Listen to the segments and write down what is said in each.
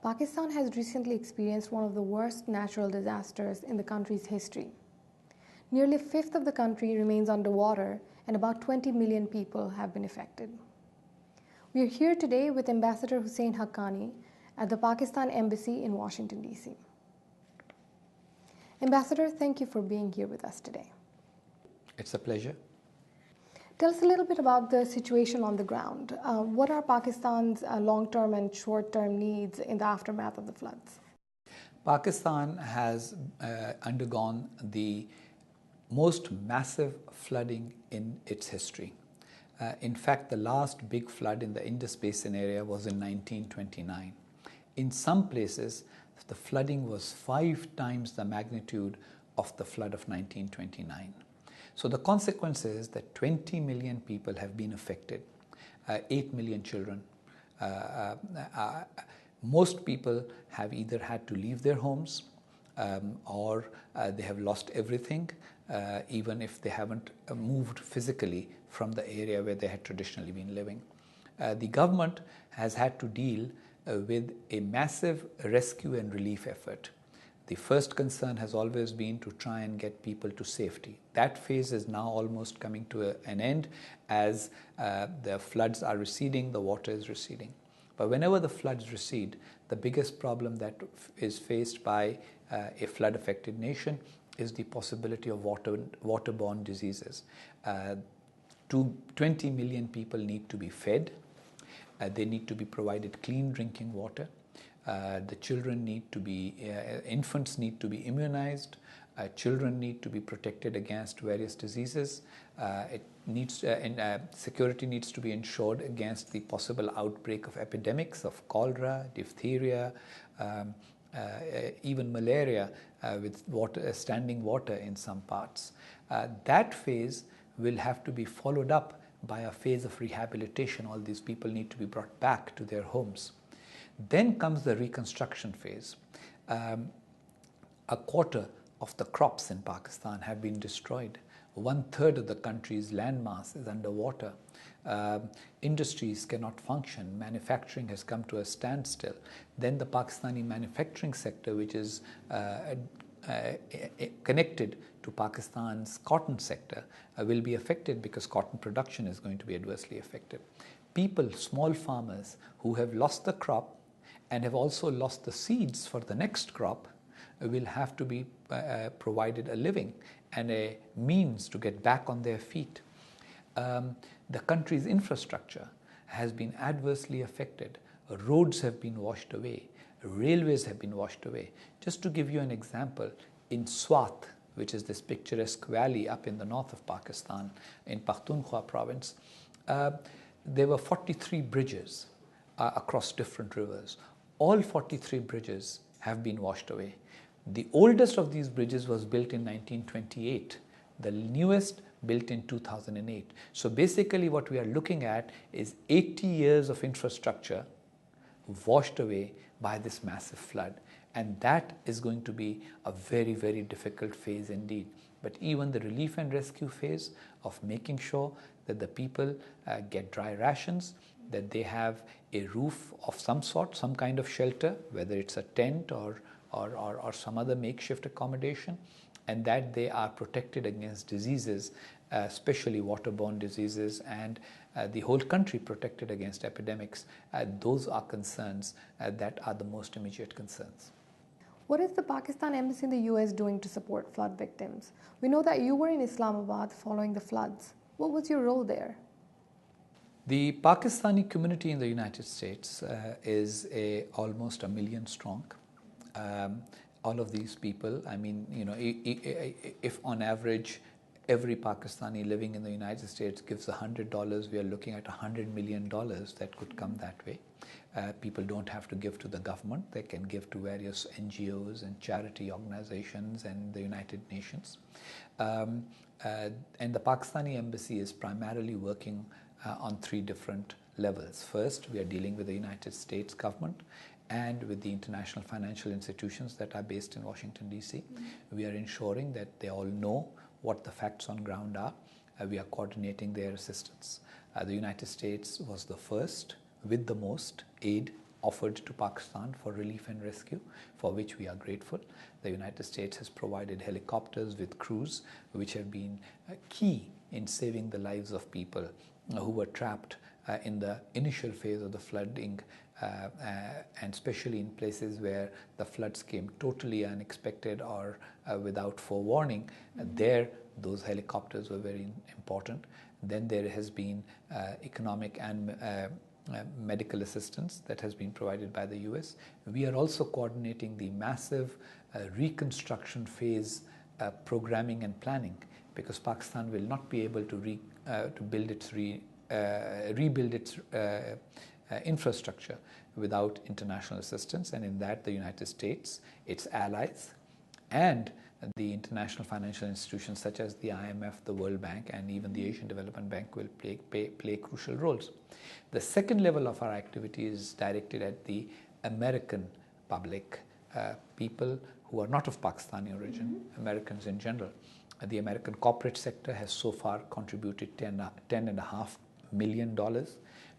Pakistan has recently experienced one of the worst natural disasters in the country's history. Nearly a fifth of the country remains underwater, and about 20 million people have been affected. We are here today with Ambassador Hussain Haqqani at the Pakistan Embassy in Washington, D.C. Ambassador, thank you for being here with us today. It's a pleasure. Tell us a little bit about the situation on the ground. What are Pakistan's long-term and short-term needs in the aftermath of the floods? Pakistan has undergone the most massive flooding in its history. In fact, the last big flood in the Indus Basin area was in 1929. In some places, the flooding was 5 times the magnitude of the flood of 1929. So the consequence is that 20 million people have been affected, 8 million children. Most people have either had to leave their homes or they have lost everything, even if they haven't moved physically from the area where they had traditionally been living. The government has had to deal with a massive rescue and relief effort. The first concern has always been to try and get people to safety. That phase is now almost coming to an end as the floods are receding, the water is receding. But whenever the floods recede, the biggest problem that is faced by a flood-affected nation is the possibility of waterborne diseases. 20 million people need to be fed. They need to be provided clean drinking water. The children need to be, infants need to be immunized. Children need to be protected against various diseases. Security needs to be ensured against the possible outbreak of epidemics of cholera, diphtheria, even malaria with standing water in some parts. That phase will have to be followed up by a phase of rehabilitation. All these people need to be brought back to their homes. Then comes the reconstruction phase. A quarter of the crops in Pakistan have been destroyed. 1/3 of the country's landmass is underwater. Industries cannot function. Manufacturing has come to a standstill. Then the Pakistani manufacturing sector, which is connected to Pakistan's cotton sector, will be affected because cotton production is going to be adversely affected. People, small farmers who have lost the crop and have also lost the seeds for the next crop will have to be provided a living and a means to get back on their feet. The country's infrastructure has been adversely affected. Roads have been washed away. Railways have been washed away. Just to give you an example, in Swat, which is this picturesque valley up in the north of Pakistan, in Pakhtunkhwa province, there were 43 bridges across different rivers. All 43 bridges have been washed away. The oldest of these bridges was built in 1928. The newest built in 2008. So basically what we are looking at is 80 years of infrastructure washed away by this massive flood. And that is going to be a very, very difficult phase indeed. But even the relief and rescue phase of making sure that the people get dry rations, that they have a roof of some sort, some kind of shelter, whether it's a tent or some other makeshift accommodation, and that they are protected against diseases, especially waterborne diseases, and the whole country protected against epidemics. Those are concerns that are the most immediate concerns. What is the Pakistan Embassy in the US doing to support flood victims? We know that you were in Islamabad following the floods. What was your role there? The Pakistani community in the United States is almost 1 million strong. All of these people, I mean, you know, if on average every Pakistani living in the United States gives $100, we are looking at $100 million that could come that way. People don't have to give to the government. They can give to various NGOs and charity organizations and the United Nations. And the Pakistani embassy is primarily working on 3 different levels. First, we are dealing with the United States government and with the international financial institutions that are based in Washington, D.C. We are ensuring that they all know what the facts on ground are. We are coordinating their assistance. The United States was the first with the most aid offered to Pakistan for relief and rescue, for which we are grateful. The United States has provided helicopters with crews, which have been key in saving the lives of people who were trapped in the initial phase of the flooding, and especially in places where the floods came totally unexpected or without forewarning. There, those helicopters were very important. Then there has been economic and medical assistance that has been provided by the US. We are also coordinating the massive reconstruction phase programming and planning, because Pakistan will not be able to rebuild its infrastructure without international assistance, and in that the United States, its allies, and the international financial institutions such as the IMF, the World Bank, and even the Asian Development Bank will play crucial roles. The second level of our activity is directed at the American public, people who are not of Pakistani origin, Americans in general. The American corporate sector has so far contributed $10.5 million.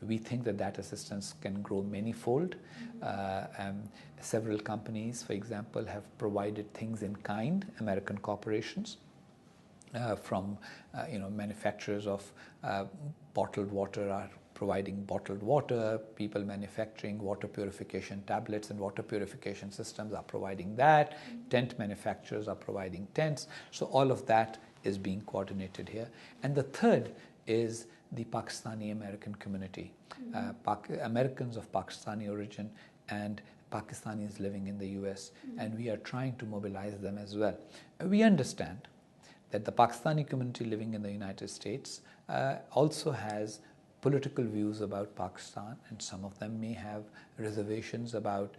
We think that that assistance can grow many-fold. Several companies, for example, have provided things in kind, American corporations, from manufacturers of bottled water are providing bottled water, people manufacturing water purification tablets and water purification systems are providing that, tent manufacturers are providing tents. So all of that is being coordinated here. And the third is the Pakistani American community, Americans of Pakistani origin and Pakistanis living in the US, and we are trying to mobilize them as well. We understand that the Pakistani community living in the United States also has political views about Pakistan, and some of them may have reservations about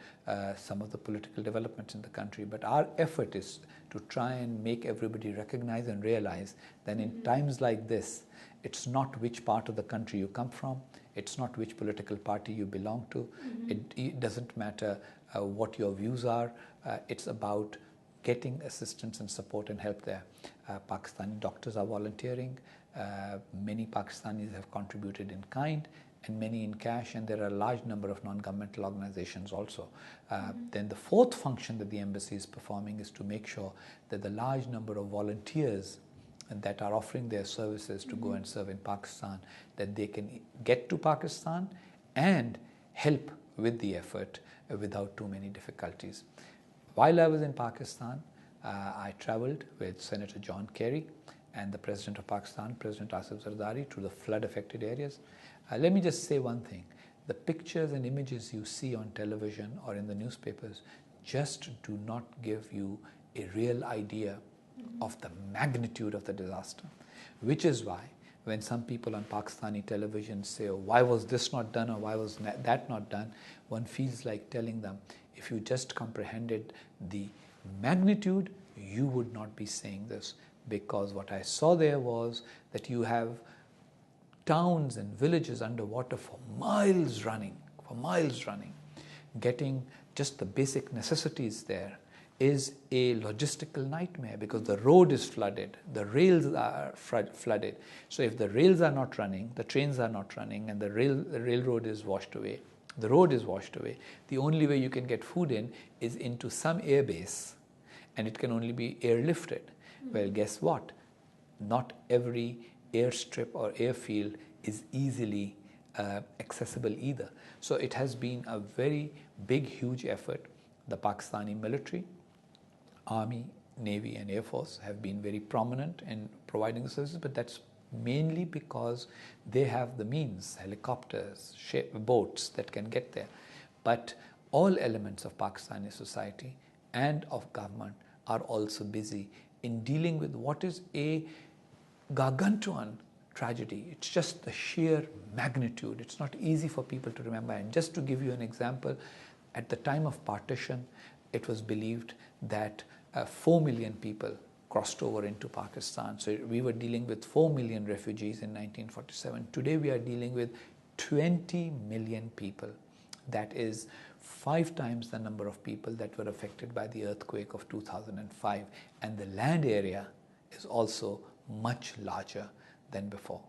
some of the political developments in the country. But our effort is to try and make everybody recognize and realize that in times like this, it's not which part of the country you come from, it's not which political party you belong to, it doesn't matter what your views are, it's about getting assistance and support and help there. Pakistani doctors are volunteering, many Pakistanis have contributed in kind and many in cash, and there are a large number of non-governmental organizations also. Then the fourth function that the embassy is performing is to make sure that the large number of volunteers that are offering their services to go and serve in Pakistan, that they can get to Pakistan and help with the effort without too many difficulties. While I was in Pakistan, I traveled with Senator John Kerry and the President of Pakistan, President Asif Zardari, to the flood-affected areas. Let me just say one thing. The pictures and images you see on television or in the newspapers just do not give you a real idea of the magnitude of the disaster, which is why when some people on Pakistani television say, oh, why was this not done or why was that not done, one feels like telling them, if you just comprehended the magnitude, you would not be saying this. Because what I saw there was that you have towns and villages underwater for miles running. Getting just the basic necessities there is a logistical nightmare, because the road is flooded, the rails are flooded. So if the rails are not running, the trains are not running, and the railroad is washed away, the road is washed away, the only way you can get food in is into some airbase, and it can only be airlifted. Well, guess what? Not every airstrip or airfield is easily accessible either. So it has been a very big, huge effort. The Pakistani military, Army, Navy and Air Force have been very prominent in providing the services, but that's mainly because they have the means, helicopters, boats that can get there. But all elements of Pakistani society and of government are also busy in dealing with what is a gargantuan tragedy. It's just the sheer magnitude. It's not easy for people to remember. And just to give you an example, at the time of partition, it was believed that 4 million people crossed over into Pakistan. So we were dealing with 4 million refugees in 1947. Today we are dealing with 20 million people. That is 5 times the number of people that were affected by the earthquake of 2005. And the land area is also much larger than before.